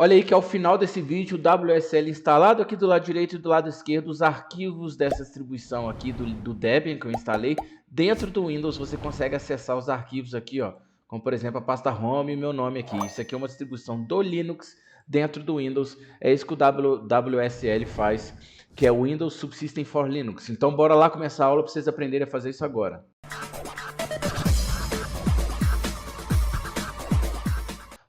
Olha aí que ao final desse vídeo, o WSL instalado aqui do lado direito e do lado esquerdo, os arquivos dessa distribuição aqui do Debian que eu instalei. Dentro do Windows você consegue acessar os arquivos aqui, ó, como por exemplo a pasta Home e meu nome aqui. Isso aqui é uma distribuição do Linux dentro do Windows. É isso que o WSL faz, que é o Windows Subsystem for Linux. Então bora lá começar a aula para vocês aprenderem a fazer isso agora.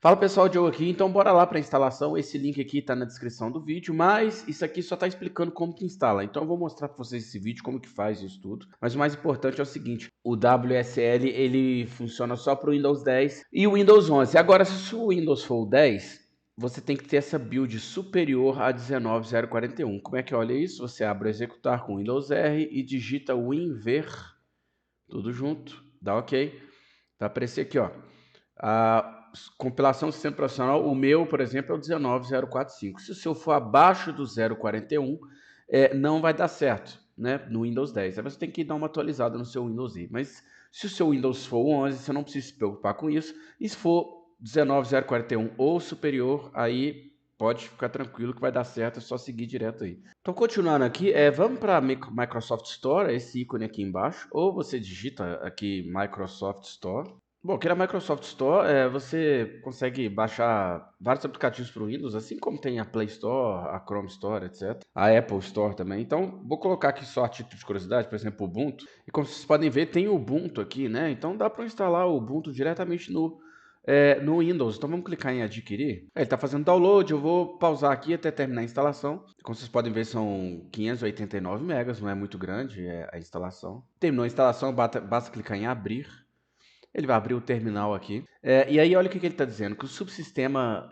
Fala pessoal, Diogo aqui, então bora lá para a instalação. Esse link aqui está na descrição do vídeo, mas isso aqui só está explicando como que instala. Então eu vou mostrar para vocês esse vídeo, como que faz isso tudo. Mas o mais importante é o seguinte, o WSL ele funciona só para o Windows 10 e o Windows 11. Agora, se o Windows for o 10, você tem que ter essa build superior a 19041. Como é que olha isso? Você abre o executar com Windows R e digita WinVer, tudo junto, dá OK. Vai aparecer aqui, ó. A compilação do sistema profissional, o meu, por exemplo, é o 19045. Se o seu for abaixo do 041, não vai dar certo, né, no Windows 10. Aí você tem que dar uma atualizada no seu Windows 10. Mas se o seu Windows for 11, você não precisa se preocupar com isso. E se for 19041 ou superior, aí pode ficar tranquilo que vai dar certo, é só seguir direto aí. Então, continuando aqui, vamos para Microsoft Store, esse ícone aqui embaixo, ou você digita aqui Microsoft Store. Bom, aqui na Microsoft Store você consegue baixar vários aplicativos para o Windows, assim como tem a Play Store, a Chrome Store, etc. A Apple Store também. Então, vou colocar aqui só a título de curiosidade, por exemplo, o Ubuntu. E como vocês podem ver, tem o Ubuntu aqui, né? Então dá para instalar o Ubuntu diretamente no Windows. Então vamos clicar em adquirir. Ele está fazendo download, eu vou pausar aqui até terminar a instalação. Como vocês podem ver, são 589 megas, não é muito grande a instalação. Terminou a instalação, basta clicar em abrir. Ele vai abrir o terminal aqui. E aí, olha o que ele está dizendo, que o subsistema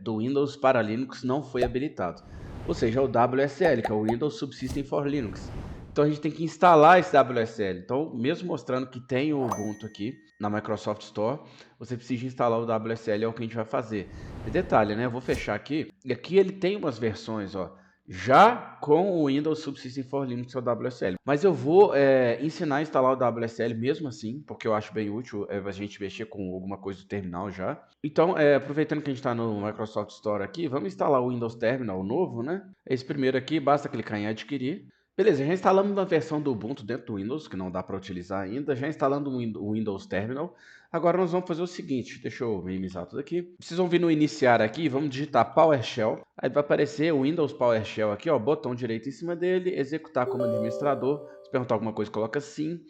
do Windows para Linux não foi habilitado. Ou seja, o WSL, que é o Windows Subsystem for Linux. Então, a gente tem que instalar esse WSL. Então, mesmo mostrando que tem o Ubuntu aqui na Microsoft Store, você precisa instalar o WSL, é o que a gente vai fazer. E detalhe, né? Eu vou fechar aqui. E aqui ele tem umas versões, ó, já com o Windows Subsystem for Linux, é o WSL. Mas eu vou ensinar a instalar o WSL mesmo assim, porque eu acho bem útil a gente mexer com alguma coisa do terminal já. Então, aproveitando que a gente está no Microsoft Store aqui, vamos instalar o Windows Terminal novo, né? Esse primeiro aqui, basta clicar em adquirir. Beleza, já instalamos uma versão do Ubuntu dentro do Windows, que não dá para utilizar ainda, já instalando o Windows Terminal. Agora nós vamos fazer o seguinte, deixa eu minimizar tudo aqui. Vocês vão vir no iniciar aqui, vamos digitar PowerShell. Aí vai aparecer o Windows PowerShell aqui, ó, botão direito em cima dele, executar como administrador. Se perguntar alguma coisa, coloca sim.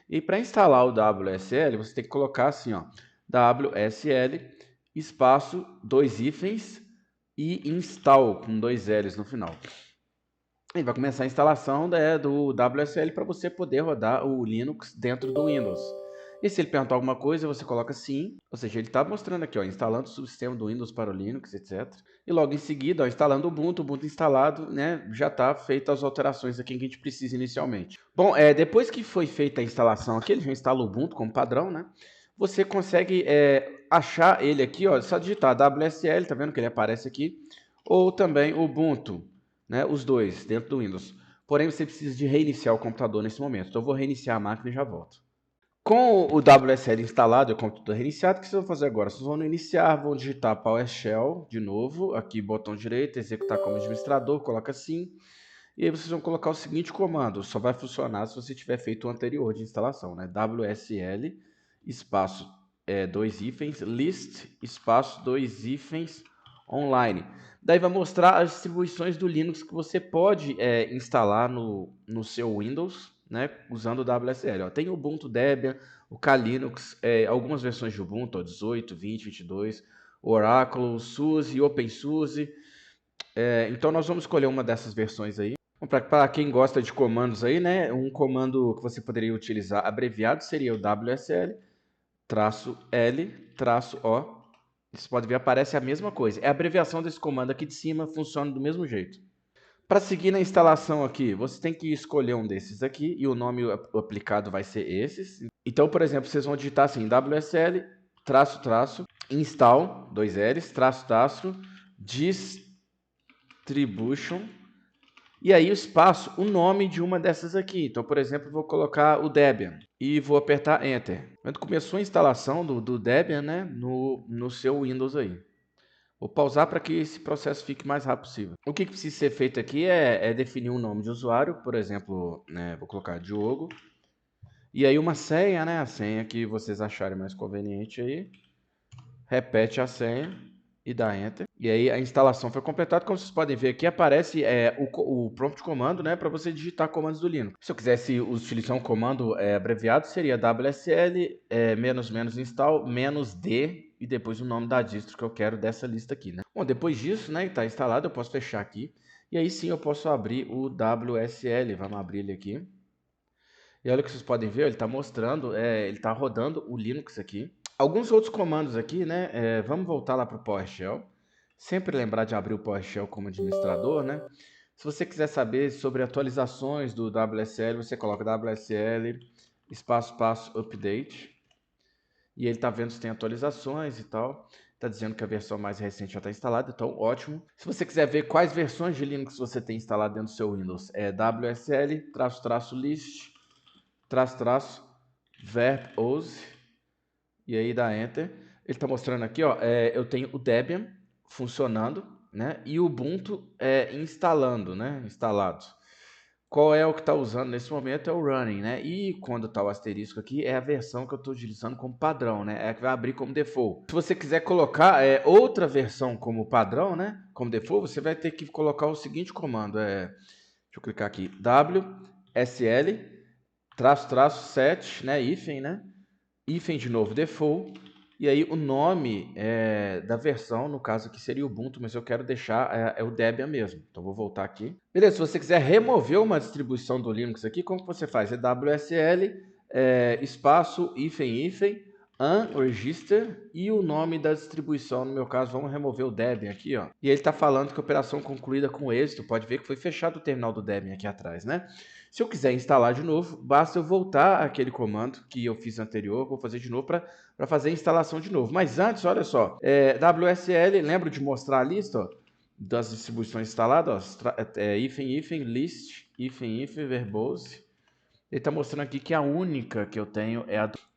E para instalar o WSL, você tem que colocar assim, ó, WSL, espaço, 2 hífens e install, com 2 L's no final. E vai começar a instalação do WSL para você poder rodar o Linux dentro do Windows. E se ele perguntar alguma coisa, você coloca sim. Ou seja, ele está mostrando aqui, ó, instalando o subsistema do Windows para o Linux, etc. E logo em seguida, ó, instalando o Ubuntu instalado, né, já está feita as alterações aqui que a gente precisa inicialmente. Bom, depois que foi feita a instalação aqui, ele já instala o Ubuntu como padrão, né? Você consegue achar ele aqui, ó, só digitar WSL, tá vendo que ele aparece aqui? Ou também o Ubuntu, né, os dois dentro do Windows. Porém, você precisa de reiniciar o computador nesse momento. Então, eu vou reiniciar a máquina e já volto. Com o WSL instalado e o computador reiniciado, o que vocês vão fazer agora? Vocês vão no iniciar, vão digitar PowerShell de novo, aqui botão direito, executar como administrador, coloca sim. E aí vocês vão colocar o seguinte comando, só vai funcionar se você tiver feito o anterior de instalação, né? WSL, espaço, 2 hífens, list, espaço, 2 hífens, online. Daí vai mostrar as distribuições do Linux que você pode instalar no seu Windows, né, usando o WSL. Ó, tem o Ubuntu Debian, o Klinux, algumas versões de Ubuntu, ó, 18, 20, 22, Oracle, SUSE, OpenSUSE. Então nós vamos escolher uma dessas versões aí. Para quem gosta de comandos aí, né, um comando que você poderia utilizar abreviado seria o WSL, -L-O. Você pode ver, aparece a mesma coisa. É a abreviação desse comando aqui de cima, funciona do mesmo jeito. Para seguir na instalação aqui, você tem que escolher um desses aqui e o nome aplicado vai ser esses. Então, por exemplo, vocês vão digitar assim, WSL, install, 2 L's, distribution, e aí o espaço, o nome de uma dessas aqui. Então, por exemplo, eu vou colocar o Debian e vou apertar Enter. Quando começou a instalação do Debian, né, no seu Windows aí. Vou pausar para que esse processo fique mais rápido possível. O que precisa ser feito aqui é definir um nome de usuário, por exemplo, né, vou colocar Diogo. E aí uma senha, né? A senha que vocês acharem mais conveniente aí. Repete a senha e dá Enter. E aí a instalação foi completada. Como vocês podem ver aqui, aparece o prompt comando, né? Para você digitar comandos do Linux. Se eu quisesse utilizar um comando abreviado, seria WSL --install -d e depois o nome da distro que eu quero dessa lista aqui, né? Bom, depois disso, né? Está instalado, eu posso fechar aqui. E aí sim eu posso abrir o WSL. Vamos abrir ele aqui. E olha o que vocês podem ver, ele está mostrando, ele está rodando o Linux aqui. Alguns outros comandos aqui, né? Vamos voltar lá para o PowerShell. Sempre lembrar de abrir o PowerShell como administrador, né? Se você quiser saber sobre atualizações do WSL, você coloca WSL -- update. E ele está vendo se tem atualizações e tal. Está dizendo que a versão mais recente já está instalada, então ótimo. Se você quiser ver quais versões de Linux você tem instalado dentro do seu Windows, é WSL-list --verb-ose e aí dá Enter. Ele está mostrando aqui, ó, eu tenho o Debian funcionando, né, e o Ubuntu instalando, né, instalado. Qual é o que está usando nesse momento? É o running, né, e quando está o asterisco aqui, é a versão que eu estou utilizando como padrão, né, é a que vai abrir como default. Se você quiser colocar outra versão como padrão, né, como default, você vai ter que colocar o seguinte comando, deixa eu clicar aqui, WSL --set, né, hífen, né, hífen de novo default, e aí o nome da versão, no caso aqui seria o Ubuntu, mas eu quero deixar o Debian mesmo, então vou voltar aqui. Beleza, se você quiser remover uma distribuição do Linux aqui, como que você faz? É WSL, espaço, hífen, unregister e o nome da distribuição, no meu caso, vamos remover o Debian aqui, ó. E ele está falando que a operação concluída com êxito, pode ver que foi fechado o terminal do Debian aqui atrás, né? Se eu quiser instalar de novo, basta eu voltar aquele comando que eu fiz anterior, vou fazer de novo para fazer a instalação de novo. Mas antes, olha só, WSL, lembro de mostrar a lista, ó, das distribuições instaladas, hífen, list, hífen, verbose. Ele está mostrando aqui que a única que eu tenho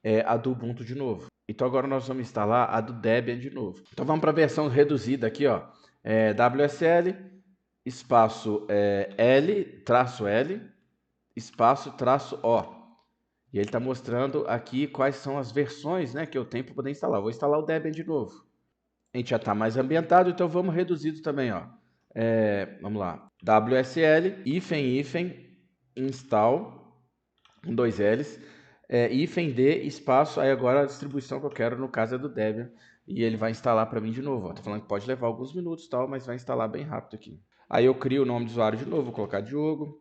é a do Ubuntu de novo. Então agora nós vamos instalar a do Debian de novo. Então vamos para a versão reduzida aqui, ó. WSL, espaço L, espaço -O. E ele está mostrando aqui quais são as versões, né, que eu tenho para poder instalar. Vou instalar o Debian de novo. A gente já está mais ambientado, então vamos reduzido também, ó. Vamos lá. WSL, hífen, install, com 2 L's, hífen D, espaço, aí agora a distribuição que eu quero, no caso é do Debian, e ele vai instalar para mim de novo. Estou falando que pode levar alguns minutos, tal, mas vai instalar bem rápido aqui. Aí eu crio o nome de usuário de novo, vou colocar Diogo.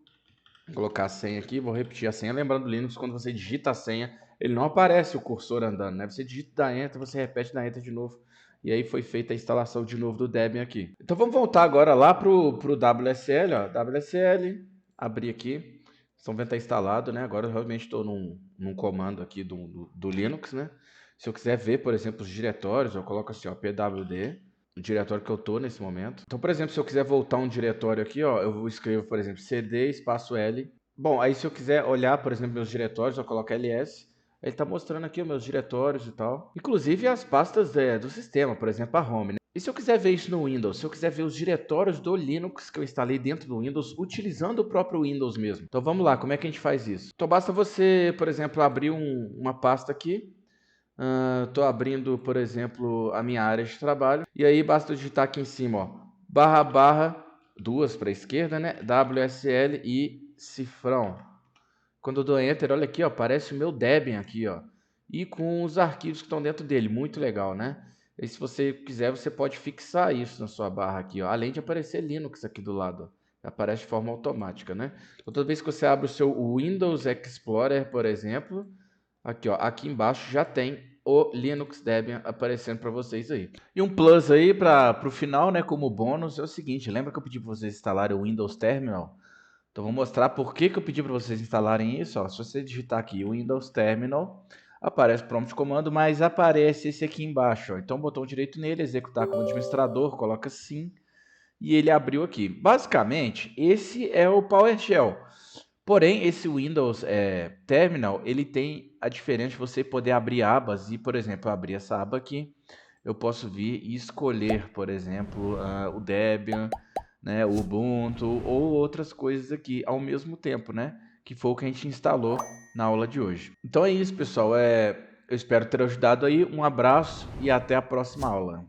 Vou colocar a senha aqui, vou repetir a senha. Lembrando do Linux, quando você digita a senha, ele não aparece o cursor andando, né? Você digita, dá Enter, você repete, dá Enter de novo. E aí foi feita a instalação de novo do Debian aqui. Então vamos voltar agora lá pro WSL, ó. WSL, abrir aqui. Estão vendo que está instalado, né? Agora eu realmente estou num comando aqui do Linux, né? Se eu quiser ver, por exemplo, os diretórios, eu coloco assim, ó, pwd. O diretório que eu estou nesse momento. Então, por exemplo, se eu quiser voltar um diretório aqui, ó, eu escrevo, por exemplo, cd espaço L. Bom, aí se eu quiser olhar, por exemplo, meus diretórios, eu coloco ls. Ele está mostrando aqui os meus diretórios e tal. Inclusive as pastas do sistema, por exemplo, a home, né? E se eu quiser ver isso no Windows? Se eu quiser ver os diretórios do Linux que eu instalei dentro do Windows, utilizando o próprio Windows mesmo. Então vamos lá, como é que a gente faz isso? Então basta você, por exemplo, abrir uma pasta aqui. Estou abrindo, por exemplo, a minha área de trabalho. E aí basta digitar aqui em cima, ó, /, duas para a esquerda, né? WSL e cifrão. Quando eu dou Enter, olha aqui, ó, aparece o meu Debian aqui, ó. E com os arquivos que estão dentro dele. Muito legal, né? E se você quiser, você pode fixar isso na sua barra aqui, ó. Além de aparecer Linux aqui do lado, ó. Aparece de forma automática, né? Então, toda vez que você abre o seu Windows Explorer, por exemplo, aqui, ó, aqui embaixo já tem o Linux Debian aparecendo para vocês aí. E um plus aí para o final, né, como bônus, é o seguinte, lembra que eu pedi para vocês instalarem o Windows Terminal? Então vou mostrar por que eu pedi para vocês instalarem isso, ó. Se você digitar aqui o Windows Terminal, aparece prompt de comando, mas aparece esse aqui embaixo, ó. Então botão direito nele, executar como administrador, coloca sim, e ele abriu aqui. Basicamente, esse é o PowerShell. Porém, esse Windows Terminal, ele tem a diferença de você poder abrir abas e, por exemplo, abrir essa aba aqui eu posso vir e escolher, por exemplo, o Debian, né, o Ubuntu ou outras coisas aqui ao mesmo tempo, né? Que foi o que a gente instalou na aula de hoje. Então é isso, pessoal. Eu espero ter ajudado aí. Um abraço e até a próxima aula.